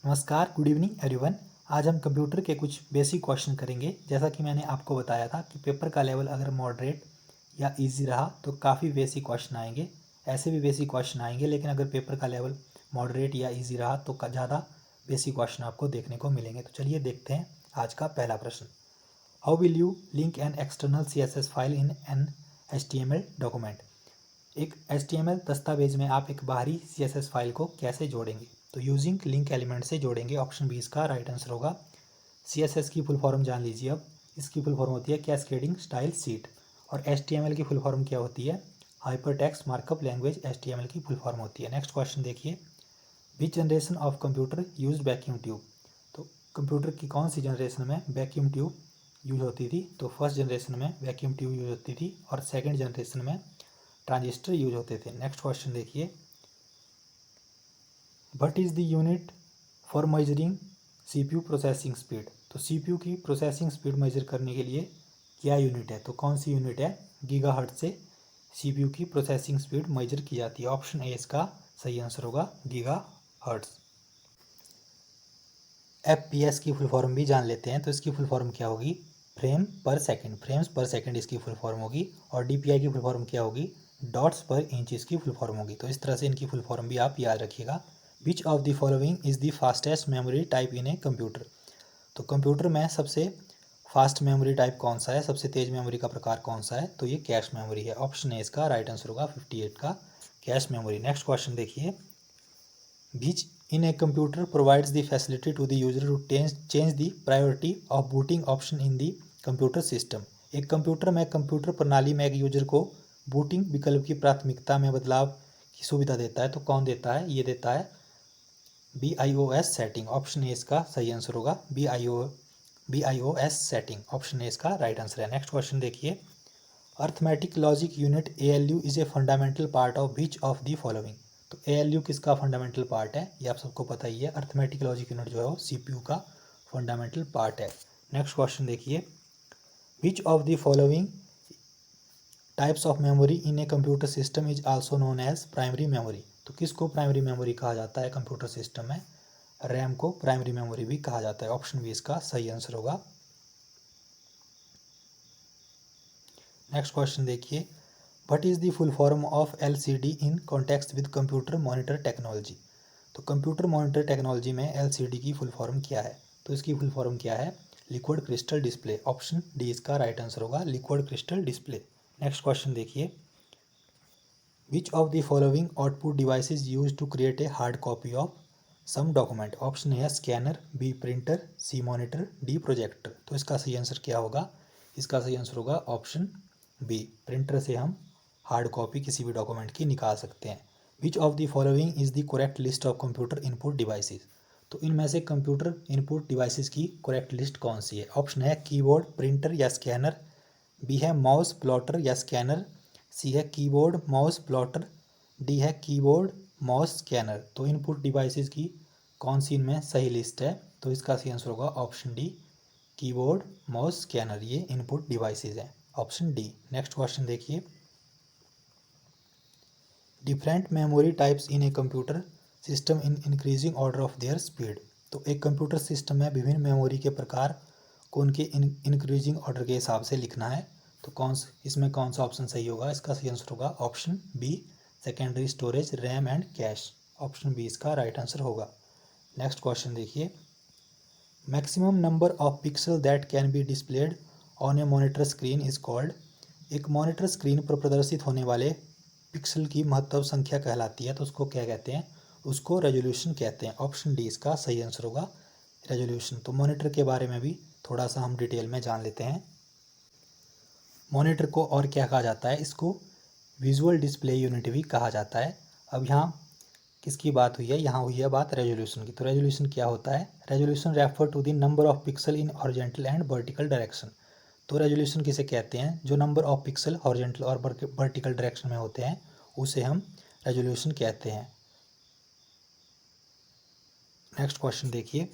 नमस्कार, good evening everyone. आज हम कंप्यूटर के कुछ बेसिक क्वेश्चन करेंगे। जैसा कि मैंने आपको बताया था कि पेपर का लेवल अगर मॉडरेट या इजी रहा तो काफ़ी बेसिक क्वेश्चन आएंगे। ऐसे भी बेसिक क्वेश्चन आएंगे, लेकिन अगर पेपर का लेवल मॉडरेट या इजी रहा तो ज़्यादा बेसिक क्वेश्चन आपको देखने को मिलेंगे। तो चलिए देखते हैं आज का पहला प्रश्न। How will you link an external CSS file in an HTML document. एक HTML दस्तावेज में आप एक बाहरी CSS फाइल को कैसे जोड़ेंगे? तो यूजिंग लिंक एलिमेंट से जोड़ेंगे। ऑप्शन बी इसका राइट आंसर होगा। CSS की फुल फॉर्म जान लीजिए। अब इसकी फुल फॉर्म होती है कैस्केडिंग स्टाइल सीट, और HTML की फुल फॉर्म क्या होती है? हाइपरटेक्स्ट मार्कअप लैंग्वेज HTML की फुल फॉर्म होती है। नेक्स्ट क्वेश्चन देखिए, विच generation of computer use vacuum tube. तो कंप्यूटर की कौन सी जनरेशन में वैक्यूम ट्यूब यूज होती थी? तो फर्स्ट जनरेशन में वैक्यूम ट्यूब यूज होती थी और सेकेंड जनरेशन में ट्रांजिस्टर यूज होते थे। नेक्स्ट क्वेश्चन देखिए, what is the unit for measuring CPU processing speed. तो CPU की प्रोसेसिंग स्पीड मेजर करने के लिए क्या यूनिट है? तो कौन सी यूनिट है? गीगाहर्ट्ज से CPU की प्रोसेसिंग स्पीड मेजर की जाती है। ऑप्शन ए इसका सही आंसर होगा, गीगाहर्ट्ज। FPS की फुल फॉर्म भी जान लेते हैं। तो इसकी फुल फॉर्म क्या होगी? फ्रेम पर सेकंड, फ्रेम्स पर सेकंड इसकी फुल फॉर्म होगी। और DPI की फुल फॉर्म क्या होगी? डॉट्स पर इंच इसकी फुल फॉर्म होगी। तो इस तरह से इनकी फुल फॉर्म भी आप याद रखिएगा। विच of the following is the fastest memory type in a computer. तो कंप्यूटर में सबसे फास्ट मेमोरी टाइप कौन सा है? सबसे तेज मेमोरी का प्रकार कौन सा है? तो ये कैश मेमोरी है। ऑप्शन ए इसका राइट आंसर होगा, 58 का कैश मेमोरी। नेक्स्ट क्वेश्चन देखिए, which in a computer provides the facility to the user to change the priority of booting option in the computer system। एक computer में, computer प्रणाली में एक user को बूटिंग विकल्प की प्राथमिकता में बदलाव की सुविधा देता है। तो कौन देता है? ये देता है BIOS सेटिंग। ऑप्शन ए इसका सही आंसर होगा, BIOS सेटिंग। ऑप्शन ए इसका राइट आंसर है। नेक्स्ट क्वेश्चन देखिए, arithmetic logic unit ALU is a fundamental part of which of the following. तो ALU किसका फंडामेंटल पार्ट है? ये आप सबको पता ही है। अर्थमेटिक लॉजिक यूनिट जो है वो CPU का फंडामेंटल पार्ट है। नेक्स्ट क्वेश्चन देखिए, which of the following types of memory in a computer system is also known as primary memory. तो किसको प्राइमरी मेमोरी कहा जाता है कंप्यूटर सिस्टम में? रैम को प्राइमरी मेमोरी भी कहा जाता है। ऑप्शन बी इसका सही आंसर होगा। नेक्स्ट क्वेश्चन देखिए, what is the full form of LCD in context with computer monitor technology. तो कंप्यूटर मॉनिटर टेक्नोलॉजी में LCD की फुल फॉर्म क्या है? तो इसकी फुल फॉर्म क्या है? Liquid crystal display. Option D इसका राइट आंसर होगा, liquid crystal display. Next question देखिए, which of the following output devices use to create a hard copy of some document. Option है स्कैनर, बी प्रिंटर, सी monitor, D projector. तो इसका सही answer क्या होगा? इसका सही आंसर होगा ऑप्शन बी, प्रिंटर से हम हार्ड कॉपी किसी भी डॉक्यूमेंट की निकाल सकते हैं। विच of the following is the correct list of computer input devices. तो इनमें से कंप्यूटर इनपुट डिवाइसेज की करेक्ट लिस्ट कौन सी है? ऑप्शन है कीबोर्ड, प्रिंटर या स्कैनर, बी है माउस, प्लॉटर या स्कैनर, सी है कीबोर्ड, माउस, प्लॉटर, डी है कीबोर्ड, माउस, स्कैनर। तो इनपुट डिवाइसेस की कौन सी इनमें सही लिस्ट है? तो इसका सही आंसर होगा option D, keyboard, mouse, scanner. ये इनपुट डिवाइसेस हैं, ऑप्शन डी। नेक्स्ट क्वेश्चन देखिए, different memory types in a computer system in increasing order of their speed. तो एक कंप्यूटर सिस्टम में विभिन्न मेमोरी के प्रकार को उनके इंक्रीजिंग ऑर्डर के हिसाब से लिखना है। तो इसमें कौन सा ऑप्शन सही होगा? इसका सही आंसर होगा option B, secondary storage, RAM and cache. Option B इसका राइट आंसर होगा। नेक्स्ट क्वेश्चन देखिए, maximum number of pixel that can be displayed on a monitor screen is called. एक मॉनिटर स्क्रीन पर प्रदर्शित होने वाले पिक्सल की महत्तम संख्या कहलाती है। तो उसको क्या कहते हैं? उसको रेजोल्यूशन कहते हैं। ऑप्शन डी इसका सही आंसर होगा, रेजोल्यूशन। तो मॉनिटर के बारे में भी थोड़ा सा हम डिटेल में जान लेते हैं। मॉनिटर को और क्या कहा जाता है? इसको विजुअल डिस्प्ले यूनिट भी कहा जाता है। अब यहाँ किसकी बात हुई है? यहाँ हुई है बात रेजोल्यूशन की। तो रेजोल्यूशन क्या होता है? Resolution refer to the number of pixel in horizontal and vertical direction. तो रेजोल्यूशन किसे कहते हैं? जो नंबर ऑफ पिक्सल हॉरिजॉन्टल और वर्टिकल डायरेक्शन में होते हैं उसे हम रेजोल्यूशन कहते हैं। नेक्स्ट क्वेश्चन देखिए,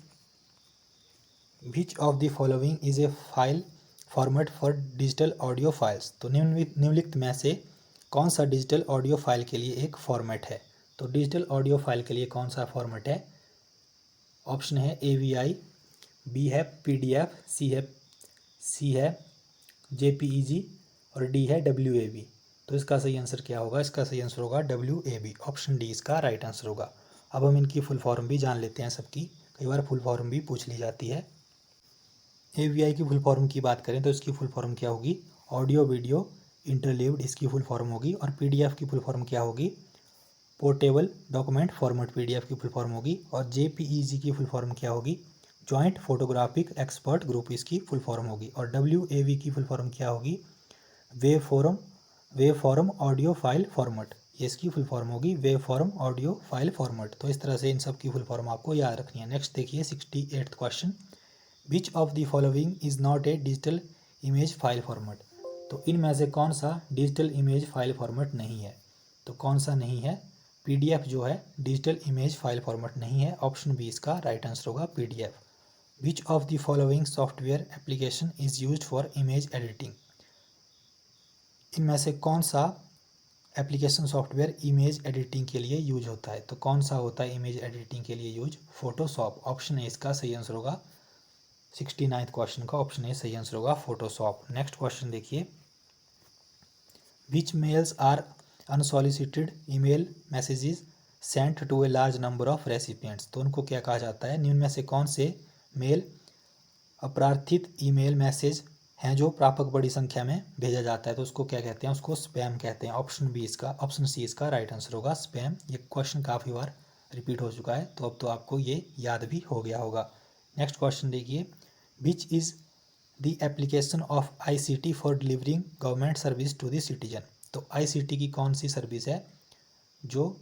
which of the following is A file format for digital audio files. तो निम्नलिखित में से कौन सा डिजिटल ऑडियो फाइल के लिए एक फॉर्मेट है? तो डिजिटल ऑडियो फाइल के लिए कौन सा फॉर्मेट है? ऑप्शन है AVI, बी है PDF, सी है JPEG और डी है WAV। तो इसका सही आंसर क्या होगा? इसका सही आंसर होगा WAV। ऑप्शन डी इसका राइट आंसर होगा। अब हम इनकी फुल फॉर्म भी जान लेते हैं सबकी, कई बार फुल फॉर्म भी पूछ ली जाती है। AVI की फुल फॉर्म की बात करें तो इसकी फुल फॉर्म क्या होगी? ऑडियो वीडियो इंटरलीव्ड, इसकी फुल फॉर्म होगी। और PDF की फुल फॉर्म क्या होगी? पोर्टेबल डॉक्यूमेंट फॉर्मेट PDF की फुल फॉर्म होगी। और JPEG की फुल फॉर्म क्या होगी? जॉइंट फोटोग्राफिक एक्सपर्ट ग्रुप, इसकी फुल फॉर्म होगी। और WAV की फुल फॉर्म क्या होगी? Wave form audio file format, ये इसकी फुल फॉर्म होगी, wave form audio file format. तो इस तरह से इन सब की फुल फॉर्म आपको याद रखनी है। नेक्स्ट देखिए 68th question, which of the following is not A digital image file format. तो इनमें से कौन सा डिजिटल इमेज फाइल फॉर्मेट नहीं है? तो कौन सा नहीं है? PDF जो है डिजिटल इमेज फाइल फॉर्मेट नहीं है। ऑप्शन बी इसका राइट आंसर होगा PDF। Which of the following software application is used for image editing. इनमें से कौन सा एप्लीकेशन सॉफ्टवेयर इमेज एडिटिंग के लिए यूज होता है? तो कौन सा होता है इमेज एडिटिंग के लिए यूज? फोटोशॉप। ऑप्शन ए इसका सही आंसर होगा। 69th क्वेश्चन का ऑप्शन ए सही आंसर होगा फोटोशॉप। नेक्स्ट क्वेश्चन देखिए, which mails are unsolicited email messages sent to a large number of recipients. तो उनको क्या कहा जाता है? निम्न में से कौन से मेल अप्रार्थित ईमेल मैसेज हैं जो प्रापक बड़ी संख्या में भेजा जाता है? तो उसको क्या कहते हैं? उसको स्पैम कहते हैं। ऑप्शन सी इसका राइट आंसर होगा स्पैम। ये क्वेश्चन काफ़ी बार रिपीट हो चुका है, तो अब तो आपको ये याद भी हो गया होगा। नेक्स्ट क्वेश्चन देखिए, which is the application of ICT for delivering government service to the citizen. तो ICT की कौन सी सर्विस है जो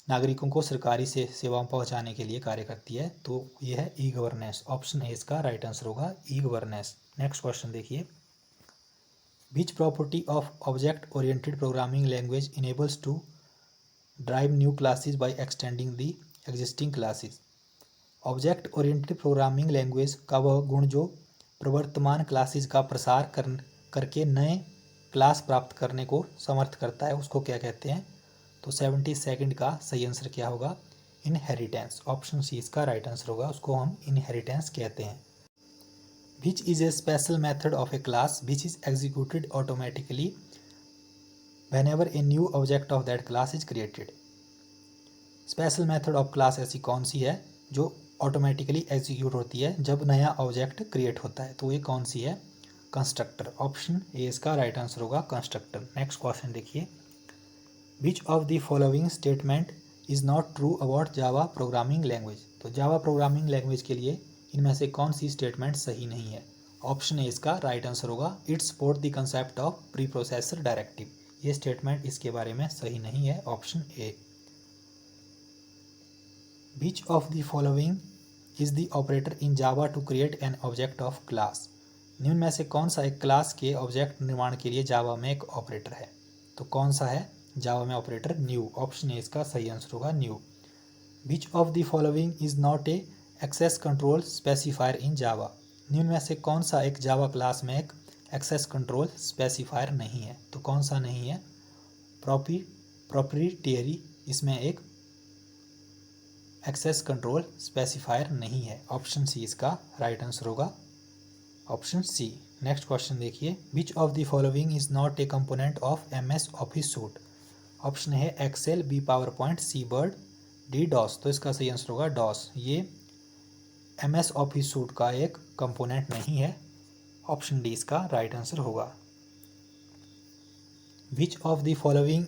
नागरिकों को सरकारी सेवाओं पहुंचाने के लिए कार्य करती है? तो ये है ई गवर्नेंस। ऑप्शन ए इसका राइट आंसर होगा ई गवर्नेंस। नेक्स्ट क्वेश्चन देखिए, which property of object oriented programming language enables to drive new classes by extending the existing classes. Object oriented programming language का वह गुण जो प्रवर्तमान classes का प्रसार करके नए क्लास प्राप्त करने को समर्थ करता है, उसको क्या कहते हैं? तो 72nd का सही आंसर क्या होगा? इनहेरिटेंस। ऑप्शन सी इसका राइट आंसर होगा, उसको हम इनहेरिटेंस कहते हैं। विच is A special method of A class which is executed automatically whenever a new object of that class is created. Special method of class ऐसी कौन सी है जो ऑटोमेटिकली एग्जीक्यूट होती है जब नया ऑब्जेक्ट क्रिएट होता है? तो ये कौन सी है? कंस्ट्रक्टर। ऑप्शन ए इसका राइट आंसर होगा कंस्ट्रक्टर। नेक्स्ट क्वेश्चन देखिए, which of the following statement is not true about Java programming language. तो जावा प्रोग्रामिंग लैंग्वेज के लिए इनमें से कौन सी स्टेटमेंट सही नहीं है? ऑप्शन ए इसका राइट आंसर होगा, it support the concept of pre processor directive. ये स्टेटमेंट इसके बारे में सही नहीं है। Option A. Which of the following is the operator in Java to create an object of class. निम्न में से कौन सा एक क्लास के ऑब्जेक्ट निर्माण के लिए जावा में एक ऑपरेटर है? तो कौन सा है जावा में ऑपरेटर? न्यू। ऑप्शन ए इसका सही आंसर होगा new. Which of the following is not a access control specifier in Java. निम्न में से कौन सा एक जावा क्लास में एक एक्सेस कंट्रोल स्पेसिफायर नहीं है? तो कौन सा नहीं है? प्रोप्रिएटरी, इसमें एक एक्सेस कंट्रोल स्पेसिफायर नहीं है। ऑप्शन सी इसका राइट आंसर होगा, ऑप्शन सी। नेक्स्ट क्वेश्चन देखिए, which of the following is not A component of MS office suit. Option है एक्सेल, बी पावर पॉइंट, सी वर्ड, डी डॉस। तो इसका सही आंसर होगा डॉस। ये MS ऑफिस सूट का एक कंपोनेंट नहीं है। ऑप्शन डी इसका राइट आंसर होगा। Which of the following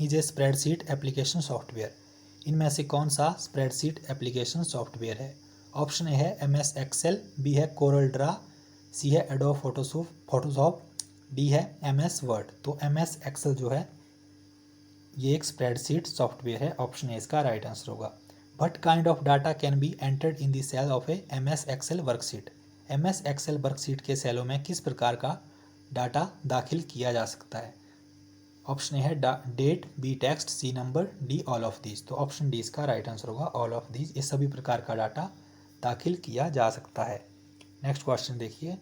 is a spreadsheet application software. इनमें से कौन सा स्प्रेडशीट एप्लीकेशन सॉफ्टवेयर है? ऑप्शन ए है MS एक्सेल, बी है कोरल ड्रा, सी है एडोब फोटोशॉप, डी है MS वर्ड। तो MS एक्सेल जो है ये एक स्प्रेडशीट सॉफ्टवेयर है। ऑप्शन ए इसका राइट आंसर होगा। What kind of data can be entered in the cell of a MS Excel worksheet. MS Excel worksheet के सेलों में किस प्रकार का डाटा दाखिल किया जा सकता है? ऑप्शन ए है date, B text, C number, D all of these. तो ऑप्शन डी इसका राइट आंसर होगा ऑल ऑफ दीज। ये सभी प्रकार का डाटा दाखिल किया जा सकता है। नेक्स्ट क्वेश्चन देखिए,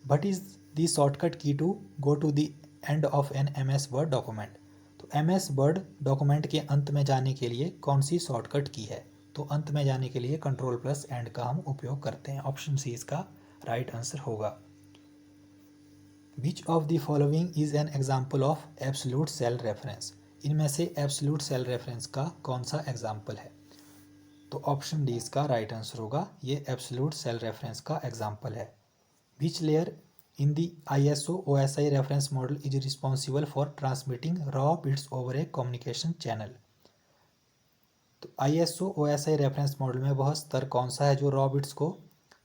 what is the shortcut key to go to the end of an MS Word document. तो MS वर्ड डॉक्यूमेंट के अंत में जाने के लिए कौन सी शॉर्टकट की है? तो अंत में जाने के लिए कंट्रोल प्लस एंड का हम उपयोग करते हैं। ऑप्शन सी इसका राइट आंसर होगा। Which of the following is an example of absolute cell reference. इनमें से एब्सोल्यूट सेल रेफरेंस का कौन सा एग्जाम्पल है? तो ऑप्शन डी इसका राइट आंसर होगा। ये एब्सोल्यूट सेल रेफरेंस का एग्जाम्पल है। Which layer in the ISO OSI reference model is responsible for transmitting raw bits over A communication channel. तो ISO OSI रेफरेंस मॉडल में वह स्तर कौन सा है जो रॉ बिट्स को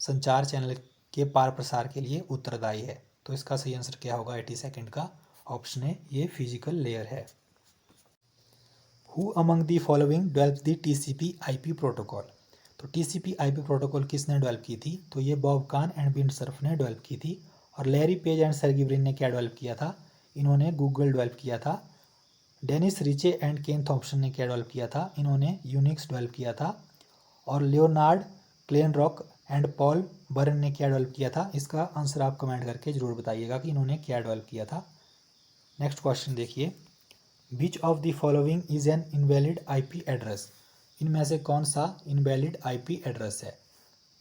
संचार चैनल के पार प्रसार के लिए उत्तरदायी है? तो इसका सही आंसर क्या होगा 82 का? ऑप्शन है ये फिजिकल लेयर है। Who among the following develop the TCP IP protocol. तो TCP IP प्रोटोकॉल किसने डेवलप की थी? तो ये बॉब कान एंड बिंडसर्फ ने डेवलप की थी। और लैरी पेज एंड सर्गी ब्रिन ने क्या डेवलप किया था? इन्होंने गूगल डेवलप किया था। Dennis Ritchie and Ken Thompson ने क्या डेवलप किया था? इन्होंने यूनिक्स डेवलप किया था। और लियोनार्ड क्लेनरॉक एंड पॉल बर्न ने क्या डेवलप किया था? इसका आंसर आप कमेंट करके जरूर बताइएगा कि इन्होंने क्या डेवलप किया था। नेक्स्ट क्वेश्चन देखिए, which of the following is N invalid IP address. इनमें से कौन सा इनवैलिड IP एड्रेस है?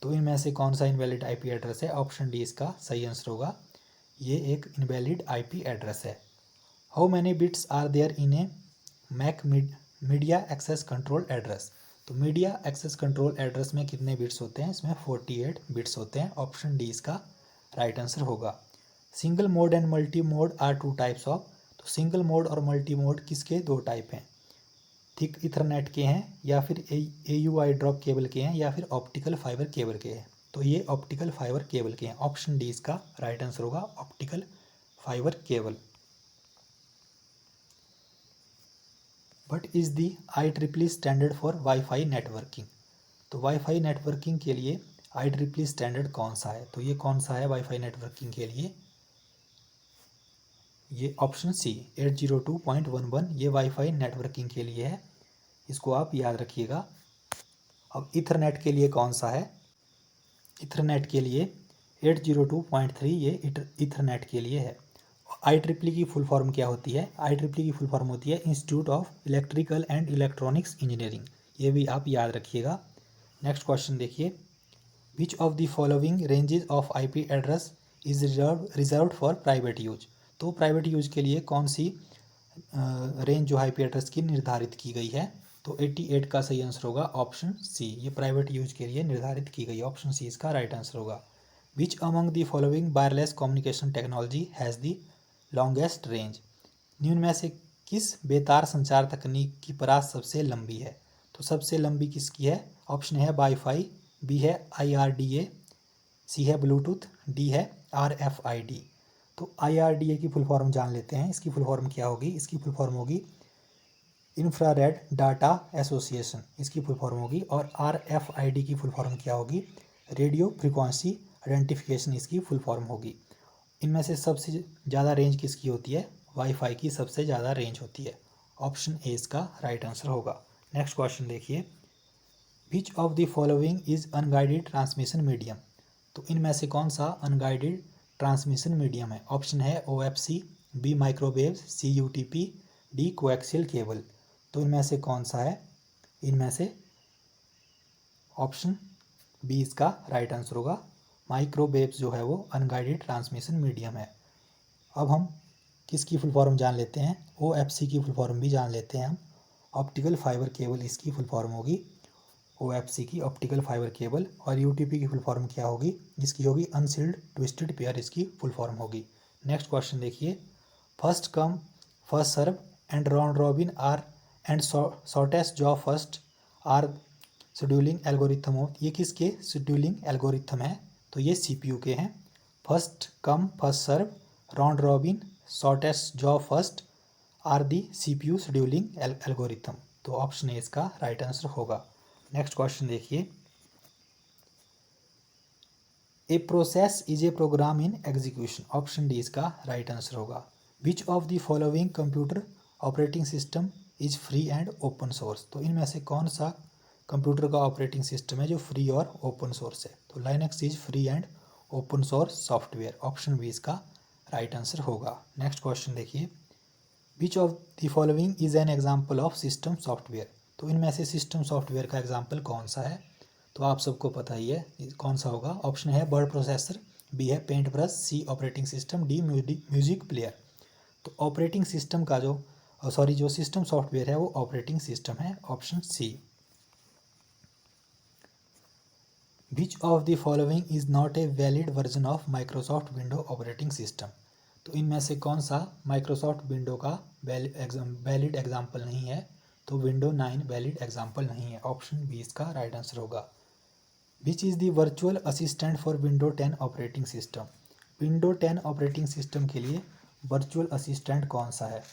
तो इनमें से कौन सा इनवैलिड IP एड्रेस है? ऑप्शन डी इसका सही आंसर होगा। ये एक इनवैलिड IP एड्रेस है। How many bits are there in a MAC media access control address. तो मीडिया एक्सेस कंट्रोल एड्रेस में कितने बिट्स होते हैं? इसमें 48 बिट्स होते हैं। ऑप्शन डी इसका राइट आंसर होगा। Single mode and multi mode are two types of. तो सिंगल मोड और मल्टी मोड किसके दो टाइप हैं? थिक इथरनेट के हैं, या फिर AUI ड्रॉप केबल के हैं, या फिर ऑप्टिकल फाइबर केबल के हैं? तो ये ऑप्टिकल फाइबर केबल के हैं। ऑप्शन डी इसका राइट आंसर होगा, optical fibre cable. What is the IEEE standard for wifi networking. तो वाईफाई नेटवर्किंग के लिए IEEE स्टैंडर्ड कौन सा है? तो ये कौन सा है वाईफाई नेटवर्किंग के लिए? ये ऑप्शन सी 802.11 ये वाईफाई नेटवर्किंग के लिए है। इसको आप याद रखिएगा। अब इथरनेट के लिए कौन सा है? इथरनेट के लिए 802.3 ये इथरनेट के लिए है। IEEE की फुल फॉर्म क्या होती है? IEEE की फुल फॉर्म होती है institute of electrical and electronics engineering. ये भी आप याद रखिएगा। नेक्स्ट क्वेश्चन देखिए, which of the following ranges of IP address is reserved for private use. तो प्राइवेट यूज के लिए कौन सी रेंज जो IP एड्रेस की निर्धारित की गई है? तो 88 का सही आंसर होगा ऑप्शन सी। ये प्राइवेट यूज के लिए निर्धारित की गई। ऑप्शन सी इसका राइट आंसर होगा। Which among the following wireless communication technology has the longest range. निम्न में से किस बेतार संचार तकनीक की परास सबसे लंबी है? तो सबसे लंबी किसकी है? ऑप्शन है वाईफाई, बी है IRDA, सी है ब्लूटूथ, डी है RFID। तो IRDA की फुल फॉर्म जान लेते हैं। इसकी फुल फॉर्म क्या होगी? इसकी फुल फॉर्म होगी इंफ्रारेड डाटा एसोसिएशन, इसकी फुल फॉर्म होगी। और RFID की फुल फॉर्म क्या होगी? रेडियो फ्रिक्वेंसी आइडेंटिफिकेशन, इसकी फुल फॉर्म होगी। इनमें से सबसे ज़्यादा रेंज किसकी होती है? वाईफाई की सबसे ज़्यादा रेंज होती है। ऑप्शन ए इसका राइट आंसर होगा। नेक्स्ट क्वेश्चन देखिए, which of the following is unguided transmission medium. तो इनमें से कौन सा अनगाइडेड ट्रांसमिशन मीडियम है? ऑप्शन है OFC, बी माइक्रोवेव, सी UTP, डी कोएक्सियल केबल। तो इनमें से कौन सा है? इनमें से ऑप्शन बी इसका राइट आंसर होगा। माइक्रोवेव्स जो है वो अनगाइडेड ट्रांसमिशन मीडियम है। अब हम किसकी फुल फॉर्म जान लेते हैं? OFC की फुल फॉर्म भी जान लेते हैं हम। ऑप्टिकल फाइबर केबल इसकी फुल फॉर्म होगी, OFC की ऑप्टिकल फाइबर केबल। और UTP की फुल फॉर्म क्या होगी? जिसकी होगी अनसील्ड ट्विस्टेड पेयर, इसकी फुल फॉर्म होगी। नेक्स्ट क्वेश्चन देखिए, first come first serve and round robin are and shortest job first are scheduling algorithm of. ये किसके शेड्यूलिंग एल्गोरिथम है? तो ये CPU के हैं। First come first serve, round robin, shortest job first are the CPU scheduling algorithm. तो option A इसका right answer होगा। नेक्स्ट क्वेश्चन देखिए, a process is a program in execution. Option D इसका राइट आंसर होगा। Which of the following computer operating system is free and open source. तो इनमें से कौन सा कंप्यूटर का ऑपरेटिंग सिस्टम है जो फ्री और ओपन सोर्स है? तो Linux is free and open source software. Option B इसका राइट आंसर होगा। नेक्स्ट क्वेश्चन देखिए, which of the following is an example of system software. तो इनमें से सिस्टम सॉफ्टवेयर का एग्जाम्पल कौन सा है? तो आप सबको पता ही है कौन सा होगा। ऑप्शन है वर्ड प्रोसेसर, बी है paint brush, C operating system, D music player. तो ऑपरेटिंग सिस्टम का जो सिस्टम सॉफ्टवेयर है वो ऑपरेटिंग सिस्टम है, option C. Which of the following is not a valid version of Microsoft window operating system. तो इनमें से कौन सा माइक्रोसॉफ्ट विंडो का वैलिड एग्जाम्पल नहीं है? तो विंडो 9 वैलिड एग्जाम्पल नहीं है, ऑप्शन बी इसका राइट आंसर होगा। Which is the virtual assistant for window 10 operating system. Window 10 operating system के लिए वर्चुअल असिस्टेंट कौन सा है?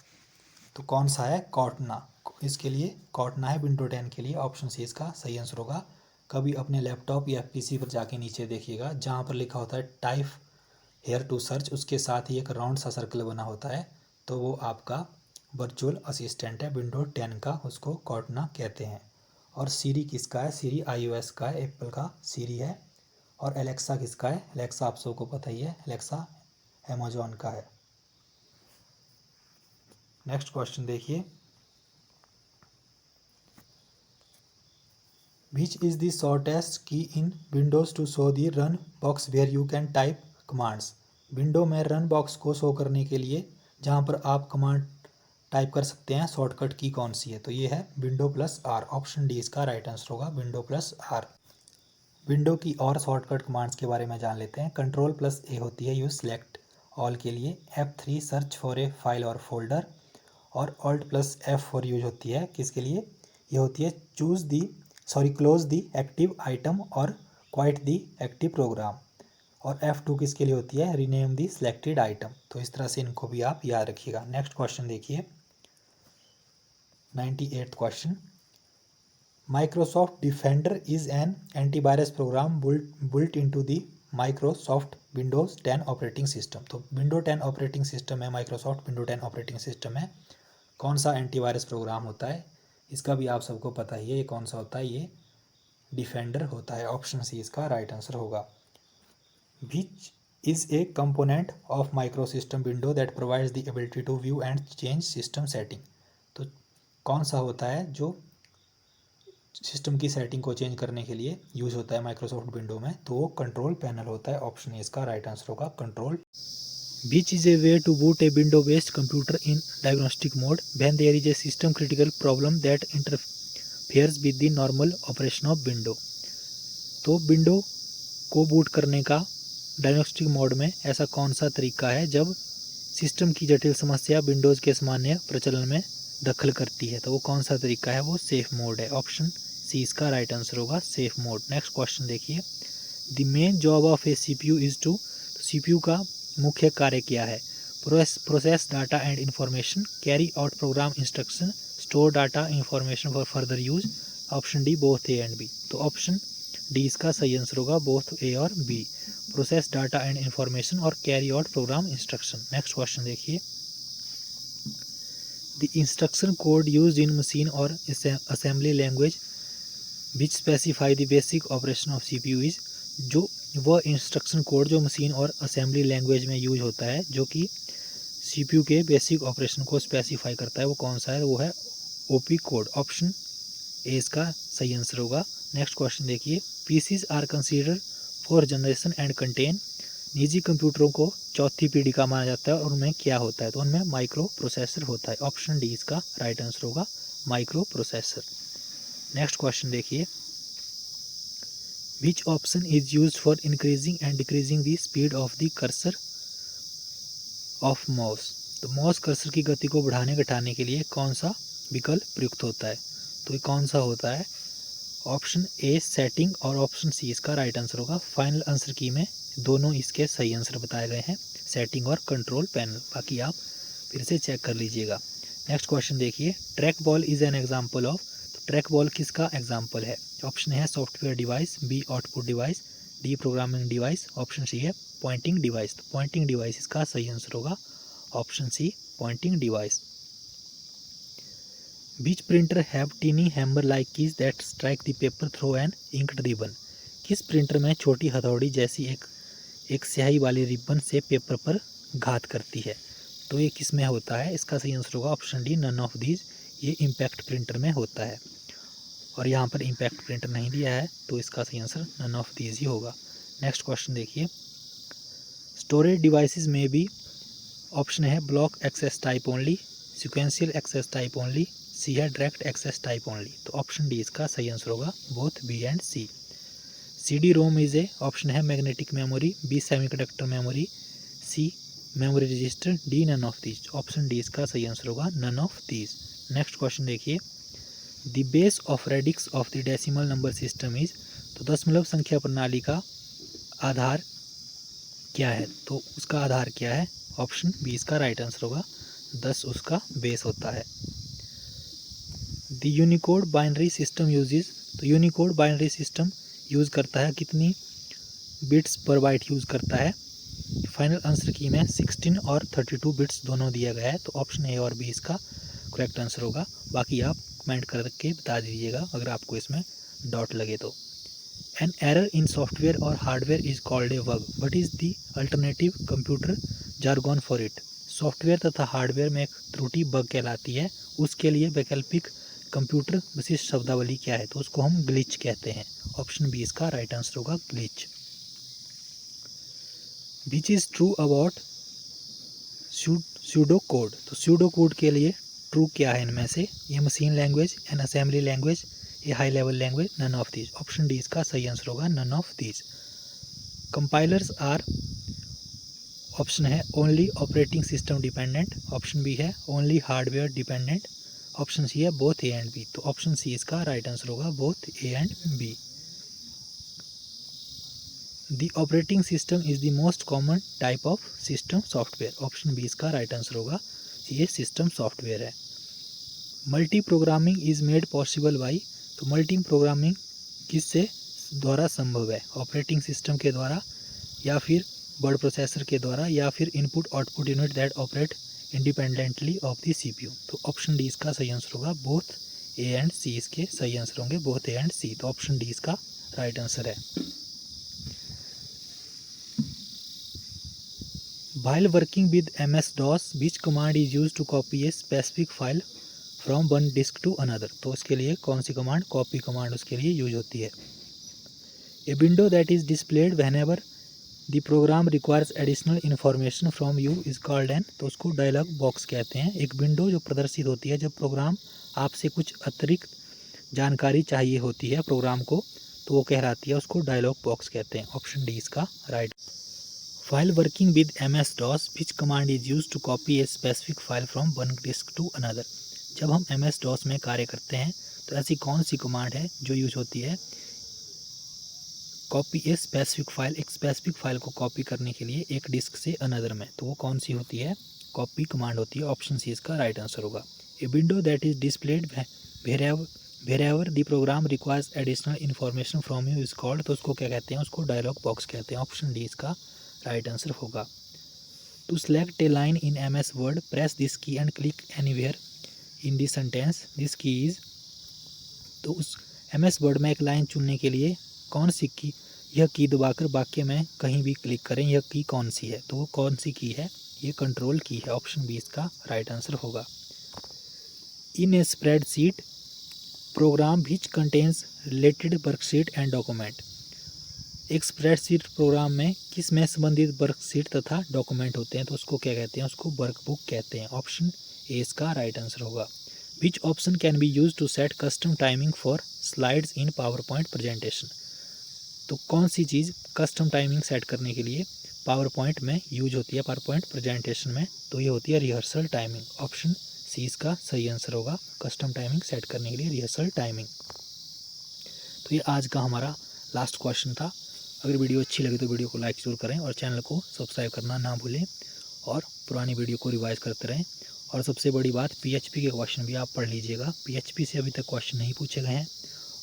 तो कौन सा है? कॉर्टना। इसके लिए कॉर्टना है विंडो 10 के लिए, ऑप्शन सी इसका सही आंसर होगा। कभी अपने लैपटॉप या पीसी पर जाके नीचे देखिएगा, जहाँ पर लिखा होता है टाइप हेयर टू सर्च, उसके साथ ही एक राउंड सा सर्कल बना होता है, तो वो आपका वर्चुअल असिस्टेंट है विंडो 10 का, उसको कॉर्टना कहते हैं। और सीरी किसका है? सीरी iOS का है, एप्पल का सीरी है। और एलेक्सा किसका है? एलेक्सा आप सबको पता ही है, एलेक्सा अमेजॉन का है। नेक्स्ट क्वेश्चन देखिए, which is the shortest key in Windows to show the run box where you can type commands. Window में रन बॉक्स को शो करने के लिए जहाँ पर आप कमांड टाइप कर सकते हैं, शॉर्टकट की कौन सी है? तो ये है window plus R, option D इसका राइट आंसर होगा, विंडो प्लस आर। विंडो की और शॉर्टकट कमांड्स के बारे में जान लेते हैं। कंट्रोल प्लस ए होती है यूज सेलेक्ट ऑल के लिए, F3 search for a file और फोल्डर, और alt plus F for use होती है किसके लिए? ये होती है क्लोज दी एक्टिव आइटम और क्वाइट दी एक्टिव प्रोग्राम। और F2 किसके लिए होती है? रीनेम दी सिलेक्टेड आइटम। तो इस तरह से इनको भी आप याद रखिएगा। नेक्स्ट क्वेश्चन देखिए, 98th question, Microsoft Defender is an antivirus program built into the Microsoft Windows 10 operating system. तो विंडो 10 ऑपरेटिंग सिस्टम है, माइक्रोसॉफ्ट विंडो 10 ऑपरेटिंग सिस्टम है। कौन सा एंटीवायरस प्रोग्राम होता है? इसका भी आप सबको पता ही है, ये कौन सा होता है? ये डिफेंडर होता है, ऑप्शन सी इसका राइट आंसर होगा। Which is a component of micro system window that provides the ability to view and change system setting. तो कौन सा होता है जो सिस्टम की सेटिंग को चेंज करने के लिए यूज होता है माइक्रोसॉफ्ट विंडो में? तो वो कंट्रोल पैनल होता है, ऑप्शन ए इसका राइट आंसर होगा, control. Which is a way to boot a Windows-based computer in diagnostic mode when there is a system critical problem that interferes with the normal operation of Windows। तो window को boot करने का diagnostic mode में ऐसा कौन सा तरीका है जब सिस्टम की जटिल समस्या विंडोज़ के सामान्य प्रचलन में दखल करती है? तो वो कौन सा तरीका है? वो सेफ मोड है, ऑप्शन सी इसका राइट आंसर होगा, सेफ मोड। नेक्स्ट क्वेश्चन देखिए, the main job of a CPU is to, CPU का मुख्य कार्य क्या है? Process data and information, carry out program instruction, store data information for further use, option D both A and B. तो option D इसका सही answer होगा, both A और B, process data and information और carry out program instruction. Next question देखिए, the instruction code use in machine और assembly language which specify the basic operation of CPU is. जो वह instruction code जो machine और assembly language में use होता है जो कि CPU के बेसिक ऑपरेशन को स्पेसिफाई करता है, वो कौन सा है? वो है OP कोड, ऑप्शन ए इसका सही आंसर होगा। नेक्स्ट क्वेश्चन देखिए, PCs are consider fourth generation and contain, निजी कंप्यूटरों को चौथी पीढ़ी का माना जाता है और उनमें क्या होता है? तो उनमें माइक्रो प्रोसेसर होता है, ऑप्शन डी इसका राइट आंसर होगा, माइक्रो प्रोसेसर। नेक्स्ट क्वेश्चन देखिए, which option is used for increasing and decreasing the speed of the cursor of mouse. तो माउस कर्सर की गति को बढ़ाने घटाने के लिए कौन सा विकल्प प्रयुक्त होता है? तो ये कौन सा होता है? ऑप्शन ए सेटिंग और ऑप्शन सी इसका राइट आंसर होगा। फाइनल आंसर की में दोनों इसके सही आंसर बताए गए हैं, सेटिंग और कंट्रोल पैनल, बाकी आप फिर से चेक कर लीजिएगा। नेक्स्ट क्वेश्चन देखिए, track ball is an example of. तो ट्रैक बॉल किसका एग्जाम्पल है? ऑप्शन है software device, B output device, D programming device, option C है पॉइंटिंग डिवाइस। तो पॉइंटिंग डिवाइस इसका सही आंसर होगा, option C pointing device. Which printer have teeny hammer like keys that strike the paper through an inked ribbon? किस printer में छोटी हथौड़ी जैसी एक स्याही वाली रिबन से पेपर पर घात करती है? तो ये किस में होता है? इसका सही आंसर होगा option D, none of these, ये इम्पैक्ट प्रिंटर में होता है। और यहाँ पर इम्पैक्ट प्रिंटर नहीं दिया है, तो इसका सही आंसर नन ऑफ दीज ही होगा। नेक्स्ट क्वेश्चन देखिए, स्टोरेज डिवाइसेस में भी ऑप्शन है block access type only, sequential access type only, C है डायरेक्ट एक्सेस टाइप ओनली। तो ऑप्शन डी इसका सही आंसर होगा, both B and C. CD ROM is a option है magnetic memory, B semiconductor memory, C memory register, D none of these. Option D इसका सही answer होगा, none of these. Next question देखिए, the base of radix of the decimal number system is, तो दशमलव संख्या प्रणाली का आधार क्या है, तो उसका आधार क्या है, ऑप्शन बी इसका राइट आंसर होगा, 10 उसका बेस होता है। The Unicode binary system uses, तो यूनिकोड बाइनरी सिस्टम यूज़ करता है कितनी बिट्स पर बाइट यूज़ करता है। फाइनल आंसर की में 16 और 32 बिट्स दोनों दिया गया है, तो ऑप्शन ए और बी इसका करेक्ट आंसर होगा। बाकी आप कमेंट करके बता दीजिएगा अगर आपको इसमें डाउट लगे तो। एन एरर इन सॉफ्टवेयर और hardware is called a bug, what is the alternative computer jargon for it. Software तथा हार्डवेयर में एक त्रुटि बग कहलाती है, उसके लिए वैकल्पिक कंप्यूटर विशिष्ट शब्दावली क्या है, तो उसको हम ग्लिच कहते हैं। ऑप्शन बी इसका राइट आंसर होगा, glitch. Which is true about pseudo code, तो स्यूडो कोड के लिए ट्रू क्या है इनमें से, ये machine language, an assembly language, ये high level language, none of these. Option D इसका सही आंसर होगा, none of these. Compilers are, option है only operating system dependent, option B है only hardware dependent, option C है both A and B. तो option C इसका right answer होगा, both A and B. The operating system is the most common type of system software, option B इसका right answer होगा, ये system software है। Multi programming is made possible by, तो multi programming किससे द्वारा संभव है, ऑपरेटिंग सिस्टम के द्वारा या फिर वर्ड प्रोसेसर के द्वारा या फिर input output unit that operate independently of the CPU। तो ऑप्शन डी इसका सही आंसर होगा, बोथ ए एंड सी इसके सही आंसर होंगे, बोथ ए एंड सी। तो ऑप्शन डी इसका राइट आंसर है। While working with MS-DOS, which command is used to copy a specific file from one disk to another? तो उसके लिए कौन सी कमांड, कॉपी कमांड उसके लिए यूज होती है। A window that is displayed whenever the program requires additional information from you is called an, तो उसको डायलॉग बॉक्स कहते हैं। एक विंडो जो प्रदर्शित होती है जब प्रोग्राम आपसे कुछ अतिरिक्त जानकारी चाहिए होती है प्रोग्राम को, तो वो कहलाती है, उसको डायलॉग बॉक्स कहते हैं। ऑप्शन डी इसका right. While working with MS-DOS, which command is used to copy a specific file from one disk to another? जब हम MS-DOS में कार्य करते हैं तो ऐसी कौन सी कमांड है जो यूज होती है कॉपी ए स्पेसिफिक फाइल, एक स्पेसिफिक फाइल को कॉपी करने के लिए एक डिस्क से अनदर में, तो वो कौन सी होती है, कॉपी कमांड होती है। ऑप्शन सी इसका राइट आंसर होगा। A window that is displayed wherever the program requires additional information from you is called, तो उसको क्या कहते हैं, उसको डायलॉग बॉक्स कहते हैं। ऑप्शन डी इसका राइट आंसर होगा। To select a line in MS Word, press this key and click anywhere in the sentence, this key is, तो उस MS Word में एक लाइन चुनने के लिए कौन सी की, यह की दबाकर वाक्य में कहीं भी क्लिक करें, यह की कौन सी है, तो वो कौन सी की है, ये कंट्रोल की है। ऑप्शन बी इसका राइट आंसर होगा। In a spreadsheet program which contains related worksheet and document, एक स्प्रेडशीट प्रोग्राम में किस में संबंधित वर्कशीट तथा डॉक्यूमेंट होते हैं, तो उसको क्या कहते हैं, उसको वर्कबुक कहते हैं। ऑप्शन ए इसका राइट आंसर होगा। Which option can be use to set custom timing for slides in PowerPoint presentation, तो कौन सी चीज़ कस्टम टाइमिंग सेट करने के लिए पावर पॉइंट में यूज होती है, पावर पॉइंट प्रेजेंटेशन में, तो ये होती है रिहर्सल टाइमिंग। ऑप्शन सी इसका सही आंसर होगा, कस्टम टाइमिंग सेट करने के लिए रिहर्सल टाइमिंग। तो ये आज का हमारा लास्ट क्वेश्चन था। अगर वीडियो अच्छी लगे तो वीडियो को लाइक जरूर करें और चैनल को सब्सक्राइब करना ना भूलें और पुरानी वीडियो को रिवाइज करते रहें। और सबसे बड़ी बात, PHP के क्वेश्चन भी आप पढ़ लीजिएगा। PHP से अभी तक क्वेश्चन नहीं पूछे गए हैं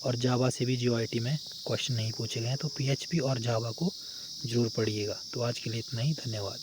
और जावा से भी JOIT में क्वेश्चन नहीं पूछे गए हैं, तो PHP और जावा को ज़रूर पढ़िएगा। तो आज के लिए इतना ही, धन्यवाद।